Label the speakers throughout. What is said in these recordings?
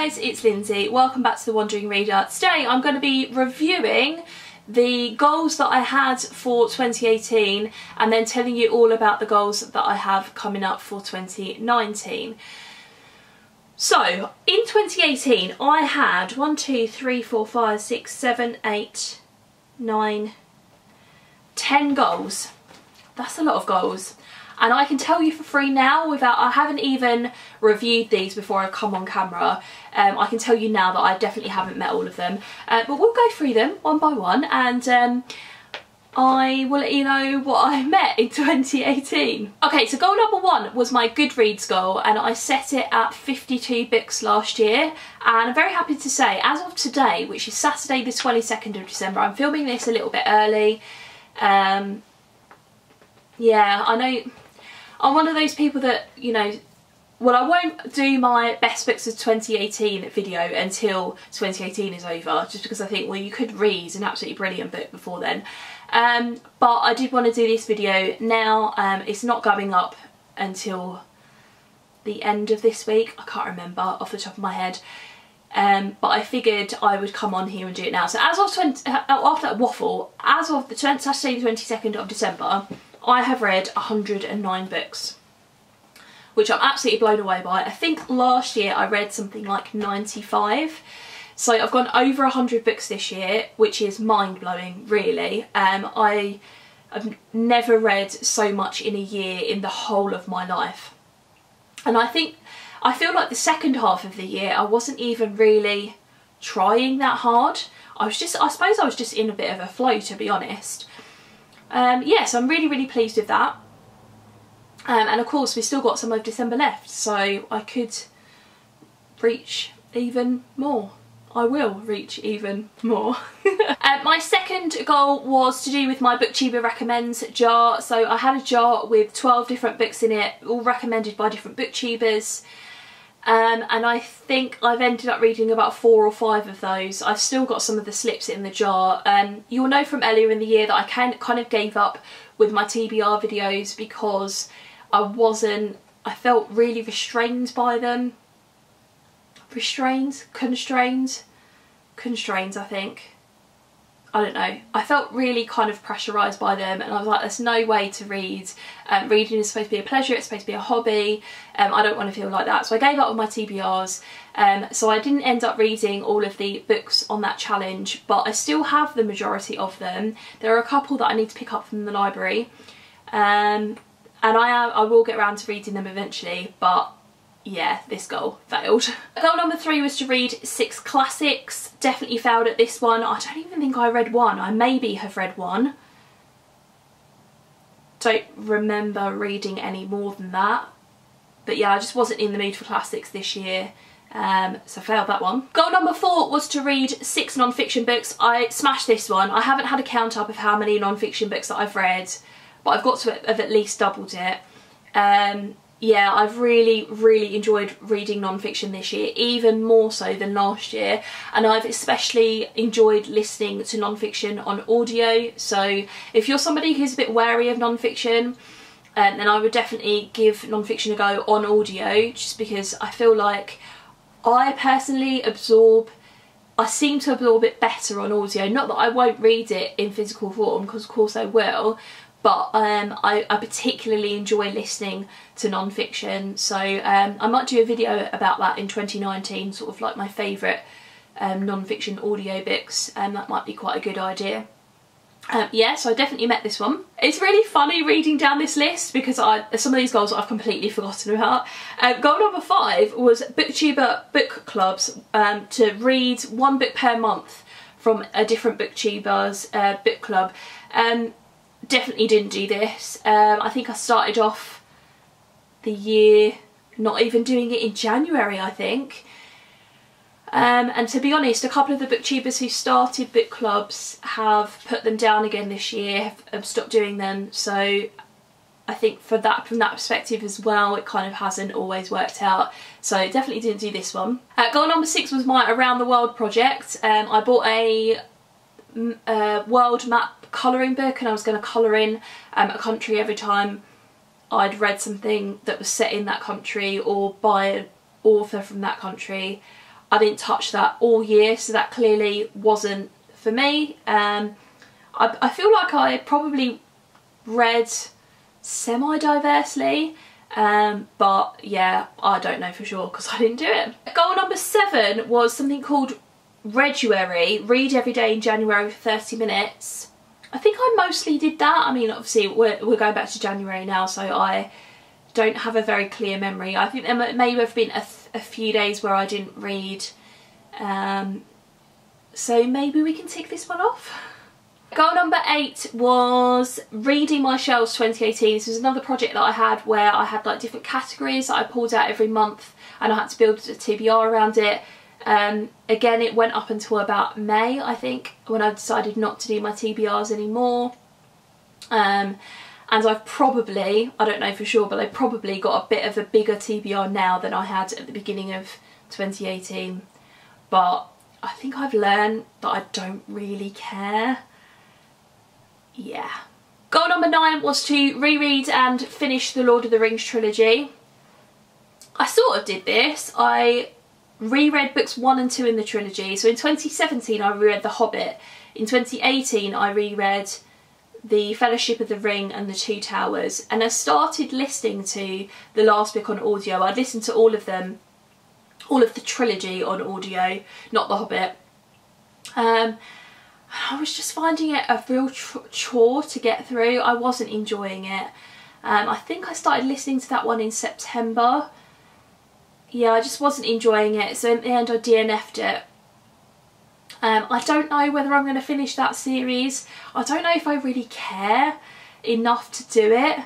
Speaker 1: guys, it's Lindsay. Welcome back to The Wandering Reader. Today I'm going to be reviewing the goals that I had for 2018 and then telling you all about the goals that I have coming up for 2019. So, in 2018 I had 1, 2, 3, 4, 5, 6, 7, 8, 9, 10 goals. That's a lot of goals. And I can tell you for free now, I haven't even reviewed these before I've come on camera. I can tell you now that I definitely haven't met all of them. But we'll go through them one by one and I will let you know what I met in 2018. Okay, so goal number 1 was my Goodreads goal and I set it at 52 books last year. And I'm very happy to say, as of today, which is Saturday the 22nd of December, I'm filming this a little bit early. Yeah, I know I'm one of those people that, you know, well, I won't do my best books of 2018 video until 2018 is over, just because I think, well, you could read an absolutely brilliant book before then. But I did want to do this video now. It's not going up until the end of this week. I can't remember off the top of my head. But I figured I would come on here and do it now. So as of after that waffle, as of the Saturday the 22nd of December, I have read 109 books, which I'm absolutely blown away by. I think last year I read something like 95. So I've gone over 100 books this year, which is mind-blowing, really. I've never read so much in a year in the whole of my life. And I feel like the second half of the year I wasn't even really trying that hard. I suppose I was just in a bit of a flow, to be honest. Yes, I'm really pleased with that. And of course we've still got some of December left, so I could reach even more. I will reach even more. My second goal was to do with my BookTuber Recommends jar. So I had a jar with 12 different books in it, all recommended by different BookTubers. And I think I've ended up reading about 4 or 5 of those. I've still got some of the slips in the jar. You'll know from earlier in the year that I kind of gave up with my TBR videos because I felt really restrained by them. Constrained, I think. I don't know. I felt really kind of pressurised by them and I was like, there's no way to read. Reading is supposed to be a pleasure, it's supposed to be a hobby. I don't want to feel like that. So I gave up on my TBRs. So I didn't end up reading all of the books on that challenge, but I still have the majority of them. There are a couple that I need to pick up from the library. And I will get around to reading them eventually, but yeah, this goal failed. Goal number 3 was to read 6 classics. Definitely failed at this one. I don't even think I read one. I maybe have read one. Don't remember reading any more than that. But yeah, I just wasn't in the mood for classics this year. So failed that one. Goal number 4 was to read 6 non-fiction books. I smashed this one. I haven't had a count up of how many non-fiction books that I've read, but I've got to have at least doubled it. Yeah, I've really enjoyed reading non-fiction this year, even more so than last year, and I've especially enjoyed listening to non-fiction on audio. So if you're somebody who's a bit wary of non-fiction, then I would definitely give non-fiction a go on audio, just because I feel like I personally I seem to absorb it better on audio. Not that I won't read it in physical form, because of course I will, but I particularly enjoy listening to non-fiction, so I might do a video about that in 2019, sort of like my favourite non-fiction audiobooks, and that might be quite a good idea. Yeah, so I definitely met this one. It's really funny reading down this list because some of these goals I've completely forgotten about. Goal number 5 was BookTuber book clubs, to read 1 book per month from a different BookTuber's book club. Definitely didn't do this. I think I started off the year not even doing it in January, I think. And to be honest, a couple of the booktubers who started book clubs have put them down again this year, have stopped doing them. So I think from that perspective as well, it kind of hasn't always worked out. So definitely didn't do this one. Goal number 6 was my Around the World project. I bought a world map colouring book and I was going to colour in a country every time I'd read something that was set in that country or by an author from that country. I didn't touch that all year, so that clearly wasn't for me. I feel like I probably read semi-diversely, but yeah, I don't know for sure because I didn't do it. Goal number 7 was something called Reduary, read every day in January for 30 minutes. I think I mostly did that. I mean, obviously we're going back to January now, so I don't have a very clear memory. I think there may have been a few days where I didn't read, so maybe we can tick this one off. Goal number 8 was reading my shelves 2018. This was another project that I had where I had like different categories that I pulled out every month and I had to build a TBR around it. Again, it went up until about May, I think, when I decided not to do my TBRs anymore. And I've probably, I don't know for sure, but I probably got a bit of a bigger TBR now than I had at the beginning of 2018. But I think I've learned that I don't really care. Yeah. Goal number 9 was to reread and finish the Lord of the Rings trilogy. I sort of did this. I reread books 1 and 2 in the trilogy. So in 2017 I reread The Hobbit. In 2018 I reread The Fellowship of the Ring and The Two Towers. And I started listening to the last book on audio. I'd listened to all of them, all of the trilogy on audio, not The Hobbit. I was just finding it a real chore to get through. I wasn't enjoying it. I think I started listening to that one in September. Yeah, I just wasn't enjoying it, so in the end I DNF'd it. I don't know whether I'm going to finish that series. I don't know if I really care enough to do it.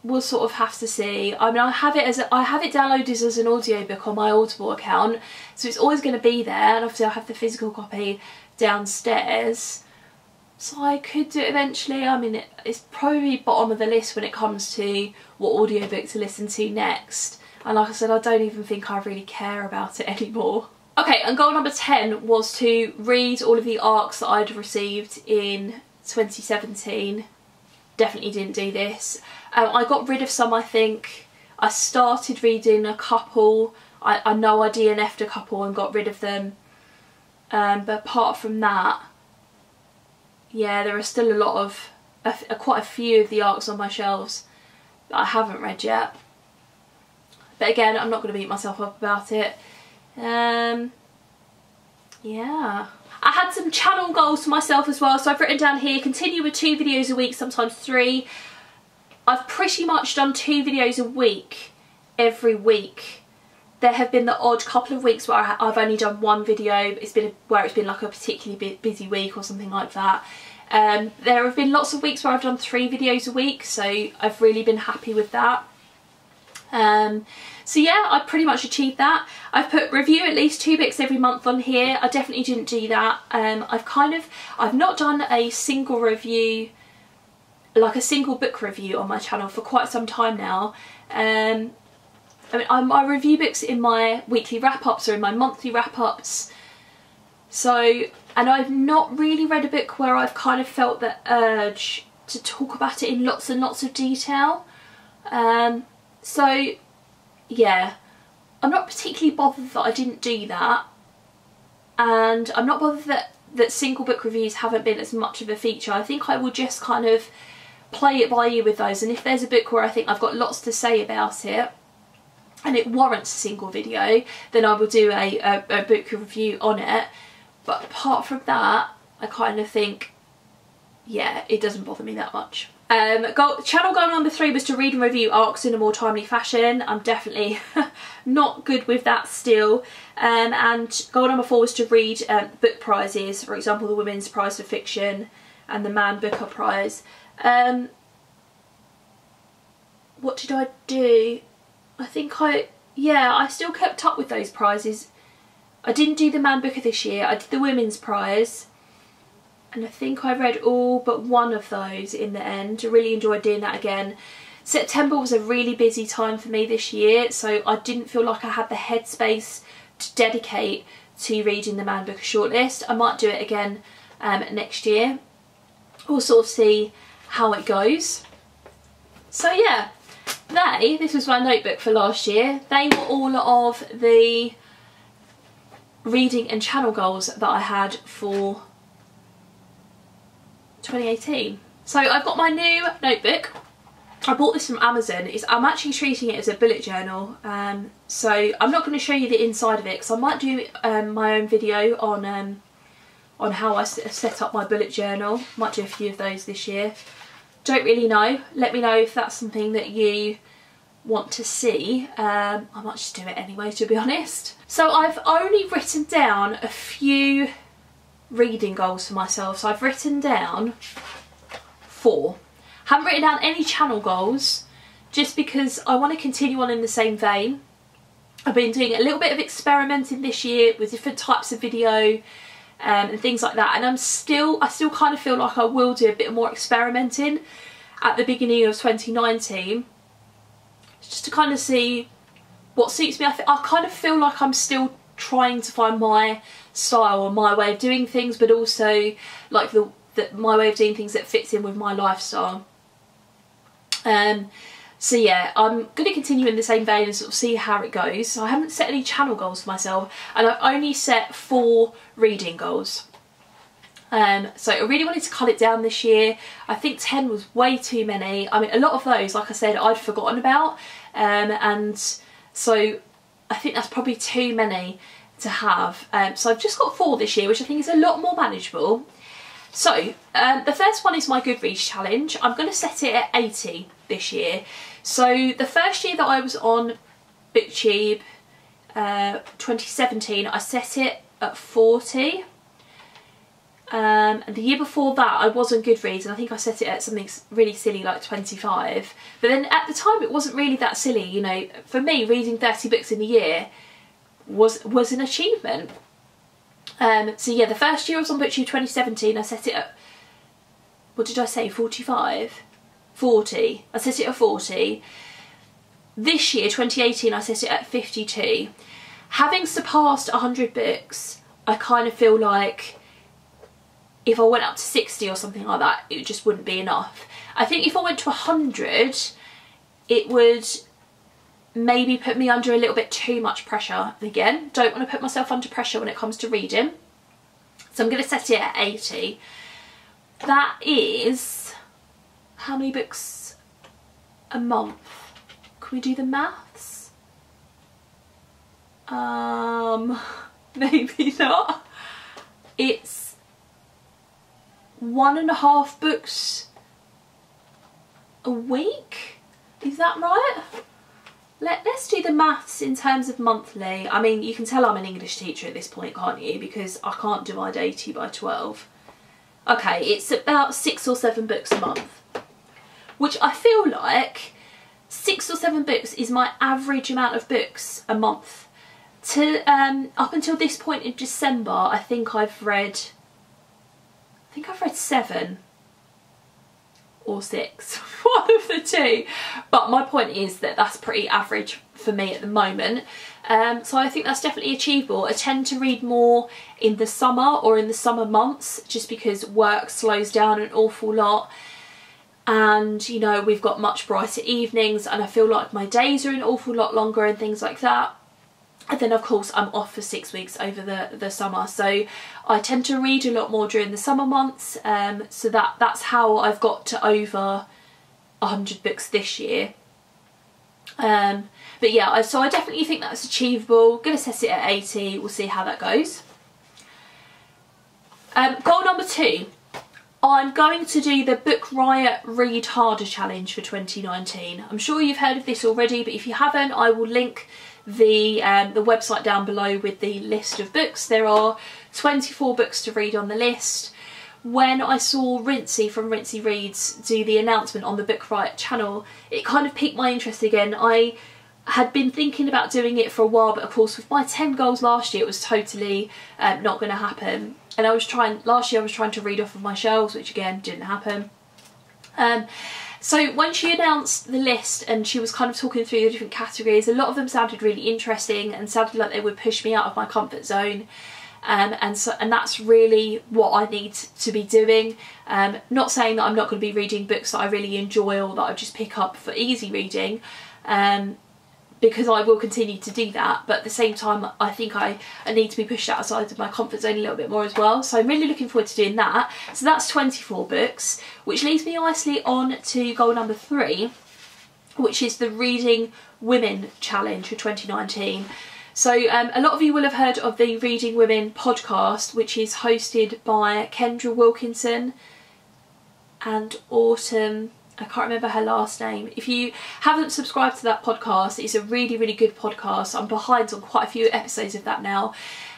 Speaker 1: We'll sort of have to see. I mean, I have it downloaded as an audiobook on my Audible account, so it's always going to be there, and obviously I have the physical copy downstairs, so I could do it eventually. I mean, it's probably bottom of the list when it comes to what audiobook to listen to next, and like I said, I don't even think I really care about it anymore. Okay, and goal number 10 was to read all of the ARCs that I'd received in 2017. Definitely didn't do this. I got rid of some, I think. I started reading a couple. I know I DNF'd a couple and got rid of them. But apart from that, yeah, there are still a lot of, quite a few of the ARCs on my shelves that I haven't read yet. But again, I'm not going to beat myself up about it. Yeah. I had some channel goals for myself as well, so I've written down here, continue with 2 videos a week, sometimes 3. I've pretty much done 2 videos a week every week. There have been the odd couple of weeks where I've only done 1 video. It's been like a particularly busy week or something like that. There have been lots of weeks where I've done 3 videos a week, so I've really been happy with that. So yeah, I pretty much achieved that. I've put review at least 2 books every month on here. I definitely didn't do that. I've not done a single review, like a single book review on my channel for quite some time now. I mean, I review books in my weekly wrap-ups or in my monthly wrap-ups. So, and I've not really read a book where I've kind of felt the urge to talk about it in lots and lots of detail. So, yeah, I'm not particularly bothered that I didn't do that. And I'm not bothered that single book reviews haven't been as much of a feature. I think I will just kind of play it by ear with those. And if there's a book where I think I've got lots to say about it, and it warrants a single video, then I will do a book review on it. But apart from that, I kind of think, yeah, it doesn't bother me that much. Channel goal number 3 was to read and review ARCs in a more timely fashion. I'm definitely not good with that still. And goal number 4 was to read book prizes, for example the Women's Prize for Fiction and the Man Booker Prize. What did I do? I think I still kept up with those prizes. I didn't do the Man Booker this year. I did the Women's Prize, and I think I read all but one of those in the end. I really enjoyed doing that again. September was a really busy time for me this year, so I didn't feel like I had the headspace to dedicate to reading the Man Booker shortlist. I might do it again next year. We'll sort of see how it goes. So yeah, this was my notebook for last year. They were all of the reading and channel goals that I had for 2018. So I've got my new notebook. I bought this from Amazon. I'm actually treating it as a bullet journal, so I'm not going to show you the inside of it because I might do my own video on how I set up my bullet journal. Might do a few of those this year. Don't really know. Let me know if that's something that you want to see. I might just do it anyway, to be honest. So I've only written down a few reading goals for myself. So I've written down 4. Haven't written down any channel goals just because I want to continue on in the same vein. I've been doing a little bit of experimenting this year with different types of video and things like that, and I still kind of feel like I will do a bit more experimenting at the beginning of 2019 just to kind of see what suits me. I kind of feel like I'm still trying to find my style or my way of doing things, but also like my way of doing things that fits in with my lifestyle. So yeah, I'm going to continue in the same vein and sort of see how it goes. So I haven't set any channel goals for myself, and I've only set 4 reading goals. So I really wanted to cut it down this year. I think 10 was way too many. I mean, a lot of those, like I said, I'd forgotten about, and so I think that's probably too many to have. So I've just got 4 this year, which I think is a lot more manageable. So the first one is my Goodreads challenge. I'm going to set it at 80 this year. So the first year that I was on BookTube, 2017, I set it at 40. And the year before that I was on Goodreads and I think I set it at something really silly like 25. But then at the time it wasn't really that silly, you know. For me, reading 30 books in a year was an achievement. So yeah, the first year I was on BookTube, 2017, I set it at, what did I say, 45? 40. I set it at 40. This year, 2018, I set it at 52. Having surpassed 100 books, I kind of feel like if I went up to 60 or something like that, it just wouldn't be enough. I think if I went to 100, it would maybe put me under a little bit too much pressure. And again, don't want to put myself under pressure when it comes to reading. So I'm going to set it at 80. That is, how many books a month? Can we do the maths? Maybe not. It's 1.5 books a week? Is that right? Let's do the maths in terms of monthly. I mean, you can tell I'm an English teacher at this point, can't you? Because I can't divide 80 by 12. Okay, it's about 6 or 7 books a month. Which I feel like 6 or 7 books is my average amount of books a month. Up until this point in December, I think I've read 7 or 6, one of the two. But my point is that that's pretty average for me at the moment. So I think that's definitely achievable. I tend to read more in the summer or in the summer months just because work slows down an awful lot. And, you know, we've got much brighter evenings and I feel like my days are an awful lot longer and things like that. And then of course I'm off for 6 weeks over the summer, so I tend to read a lot more during the summer months, so that's how I've got to over 100 books this year. But yeah, so I definitely think that's achievable. Gonna set it at 80, we'll see how that goes. Goal number 2. I'm going to do the Book Riot Read Harder Challenge for 2019. I'm sure you've heard of this already, but if you haven't, I will link the website down below with the list of books. There are 24 books to read on the list. When I saw Rincey from Rincey Reads do the announcement on the Book Riot channel, it kind of piqued my interest again. I had been thinking about doing it for a while, but of course with my 10 goals last year it was totally not going to happen. And last year I was trying to read off of my shelves, which again didn't happen. So when she announced the list and she was kind of talking through the different categories, a lot of them sounded really interesting and sounded like they would push me out of my comfort zone. And that's really what I need to be doing. Not saying that I'm not going to be reading books that I really enjoy or that I just pick up for easy reading. But because I will continue to do that, but at the same time I think I need to be pushed outside of my comfort zone a little bit more as well. So I'm really looking forward to doing that. So that's 24 books, which leads me nicely on to goal number 3, which is the Reading Women Challenge for 2019. So a lot of you will have heard of the Reading Women podcast, which is hosted by Kendra Wilkinson and Autumn, I can't remember her last name. If you haven't subscribed to that podcast, it's a really, really good podcast. I'm behind on quite a few episodes of that now.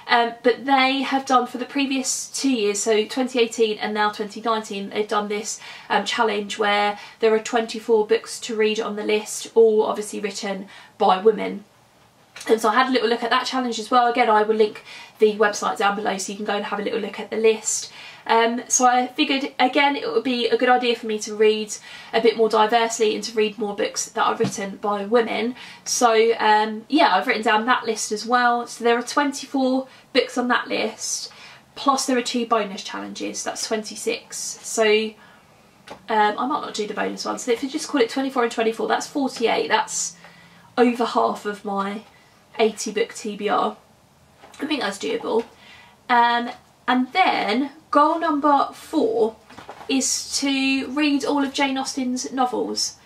Speaker 1: But they have done, for the previous 2 years, so 2018 and now 2019, they've done this challenge where there are 24 books to read on the list, all obviously written by women. And so I had a little look at that challenge as well. Again, I will link the website down below so you can go and have a little look at the list. So I figured, again, it would be a good idea for me to read a bit more diversely and to read more books that are written by women. So yeah, I've written down that list as well. So there are 24 books on that list, plus there are 2 bonus challenges. That's 26. So I might not do the bonus one. So if you just call it 24 and 24, that's 48. That's over half of my 80 book TBR. I think that's doable. And then goal number 4 is to read all of Jane Austen's novels.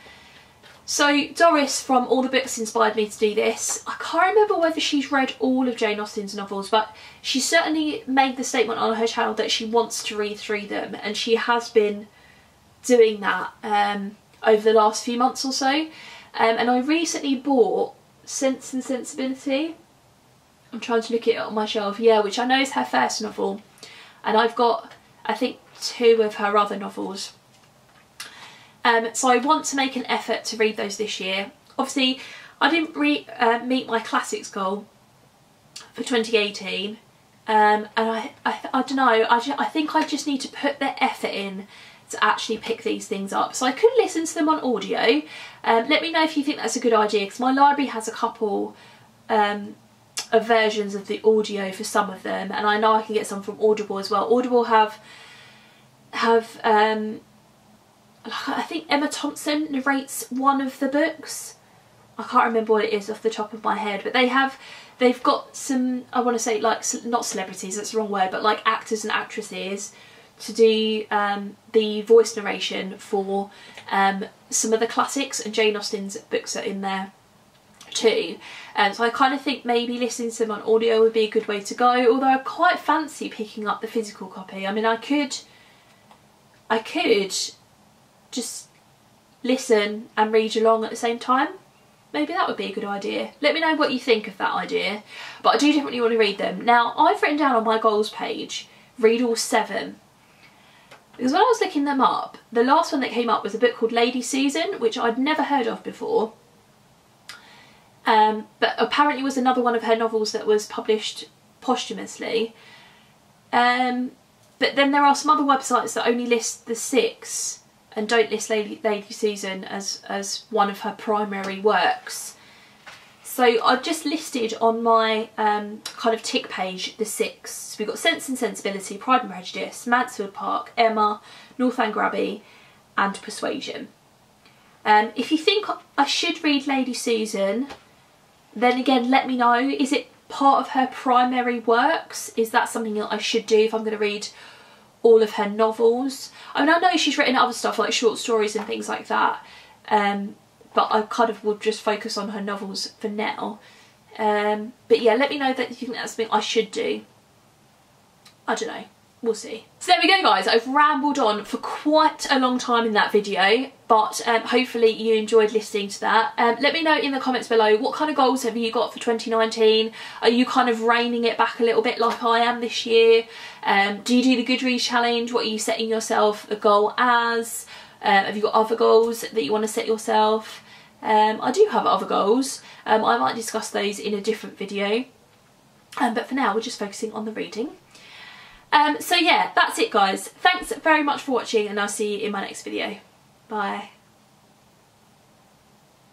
Speaker 1: So Doris from All the Books inspired me to do this. I can't remember whether she's read all of Jane Austen's novels, but she certainly made the statement on her channel that she wants to read through them, and she has been doing that over the last few months or so. And I recently bought Sense and Sensibility. I'm trying to look at it on my shelf, yeah, which I know is her first novel. And I've got, I think, 2 of her other novels. So I want to make an effort to read those this year. Obviously, I didn't meet my classics goal for 2018. And I don't know, I think I just need to put the effort in to actually pick these things up. So I could listen to them on audio. Let me know if you think that's a good idea, because my library has a couple of versions of the audio for some of them, and I know I can get some from Audible as well. Audible have I think Emma Thompson narrates one of the books. I can't remember what it is off the top of my head, but they've got some, I want to say, like, not celebrities, that's the wrong word, but like actors and actresses to do the voice narration for some of the classics, and Jane Austen's books are in there too. So I kind of think maybe listening to them on audio would be a good way to go, although I quite fancy picking up the physical copy. I mean, I could just listen and read along at the same time. Maybe that would be a good idea. Let me know what you think of that idea, but I do definitely want to read them. Now, I've written down on my goals page, read all 7. Because when I was looking them up, the last one that came up was a book called Lady Susan, which I'd never heard of before. But apparently was another one of her novels that was published posthumously. But then there are some other websites that only list the 6 and don't list Lady Susan as one of her primary works. So I've just listed on my kind of tick page the 6. So we've got Sense and Sensibility, Pride and Prejudice, Mansfield Park, Emma, Northanger Abbey and Persuasion. If you think I should read Lady Susan, then again let me know. Is it part of her primary works? Is that something that I should do if I'm going to read all of her novels? I mean, I know she's written other stuff like short stories and things like that, but I kind of will just focus on her novels for now. But yeah, let me know that you think that's something I should do. I don't know, we'll see. So there we go guys, I've rambled on for quite a long time in that video, but hopefully you enjoyed listening to that. Let me know in the comments below, what kind of goals have you got for 2019? Are you kind of reining it back a little bit like I am this year? Do you do the Goodreads challenge? What are you setting yourself a goal as? Have you got other goals that you want to set yourself? I do have other goals. I might discuss those in a different video. But for now, we're just focusing on the reading. So yeah, that's it guys. Thanks very much for watching, and I'll see you in my next video. Bye.